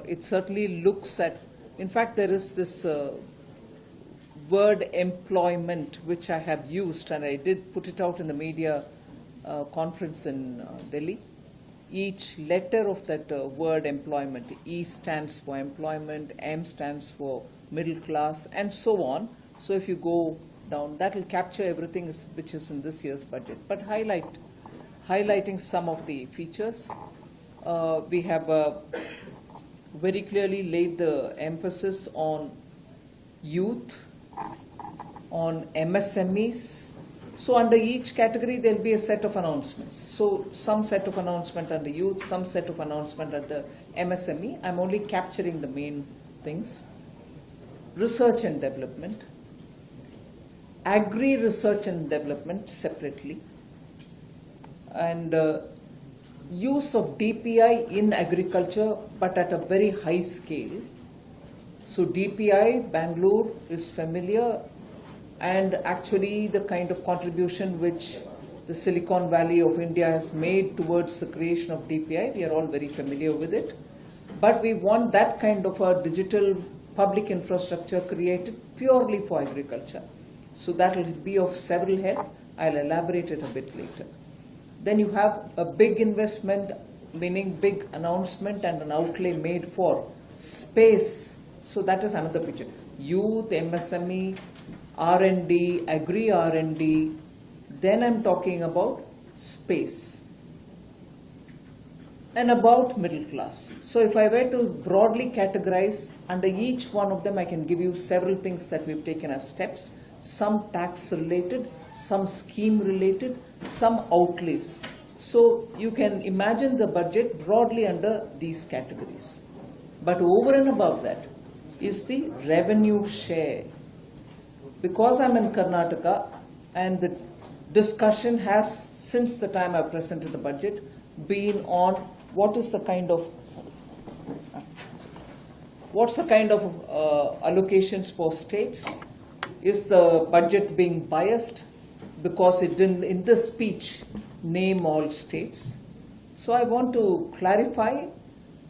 it certainly looks at, in fact, there is this word employment which I have used, and I did put it out in the media conference in Delhi. Each letter of that word employment, E stands for employment, M stands for middle class, and so on. So if you go down, that will capture everything which is in this year's budget. But highlighting some of the features, we have very clearly laid the emphasis on youth, on MSMEs. So under each category there will be a set of announcements. So some set of announcement under youth, some set of announcement under MSME. I'm only capturing the main things. Research and development. Agri-research and development separately. And use of DPI in agriculture, but at a very high scale. So DPI, Bangalore is familiar, and actually the kind of contribution which the Silicon Valley of India has made towards the creation of DPI, we are all very familiar with it. But we want that kind of a digital public infrastructure created purely for agriculture. So that will be of several help. I'll elaborate it a bit later. Then you have a big investment, meaning big announcement and an outlay made for space. So that is another feature. Youth, MSME, R&D, agri R&D. Then I'm talking about space and about middle class. So if I were to broadly categorize under each one of them, I can give you several things that we've taken as steps. Some tax related, some scheme related, some outlays. So you can imagine the budget broadly under these categories. But over and above that is the revenue share. Because I'm in Karnataka and the discussion has, since the time I presented the budget, been on what is the kind of, what's the kind of allocations for states. Is the budget being biased because it didn't, in the speech, name all states? So I want to clarify,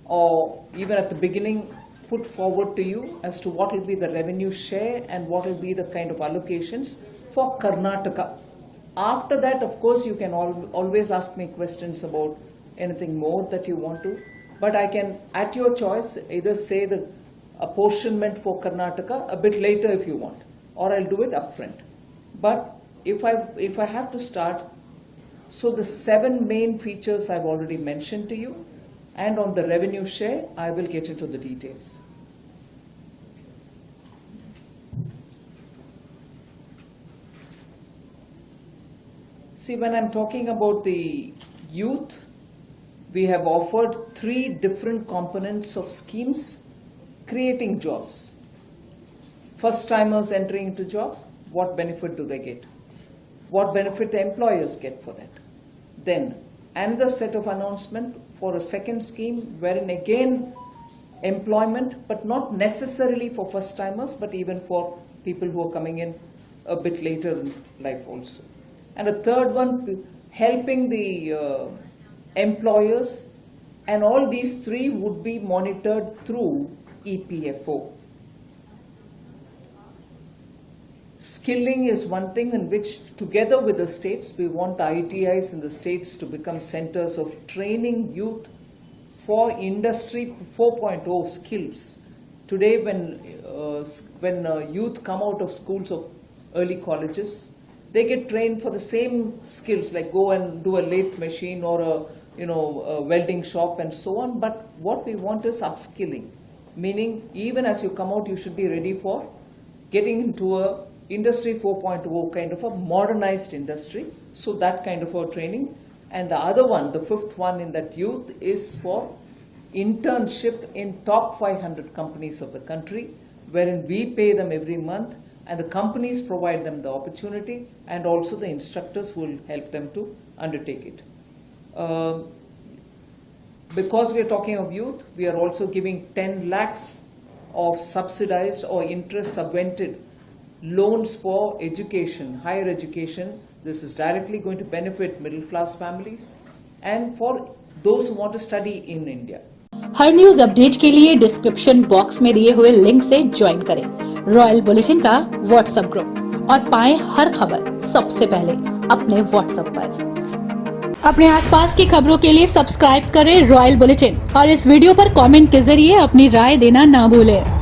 or even at the beginning, put forward to you as to what will be the revenue share and what will be the kind of allocations for Karnataka. After that, of course, you can always ask me questions about anything more that you want to. But I can, at your choice, either say the apportionment for Karnataka a bit later if you want, or I'll do it upfront. But if I have to start, so the 7 main features I've already mentioned to you, and on the revenue share, I will get into the details. See, when I'm talking about the youth, we have offered 3 different components of schemes creating jobs. First-timers entering into job, what benefit do they get? What benefit the employers get for that? Then another set of announcement for a second scheme wherein again employment, but not necessarily for first-timers, but even for people who are coming in a bit later in life also. And a third one, helping the employers, and all these 3 would be monitored through EPFO. Skilling is one thing in which, together with the states, we want the ITIs in the states to become centers of training youth for Industry 4.0 skills. Today, when youth come out of schools or early colleges, they get trained for the same skills, like go and do a lathe machine or a welding shop and so on. But what we want is upskilling, meaning even as you come out, you should be ready for getting into a Industry 4.0 kind of a modernized industry. So that kind of a training. And the other one, the 5th one in that youth, is for internship in top 500 companies of the country, wherein we pay them every month and the companies provide them the opportunity, and also the instructors will help them to undertake it. Because we are talking of youth, we are also giving 10 lakhs of subsidized or interest subvented loans for education, higher education. This is directly going to benefit middle class families and for those who want to study in India. Her news update के लिए description box में दिए हुए link से join करें royal bulletin का WhatsApp group और पाएं हर खबर सबसे पहले अपने व्हाट्सएप पर। अपने आसपास की खबरों के लिए सब्सक्राइब करें रॉयल बुलेटिन और इस वीडियो पर कमेंट के जरिए अपनी राय देना ना भूलें।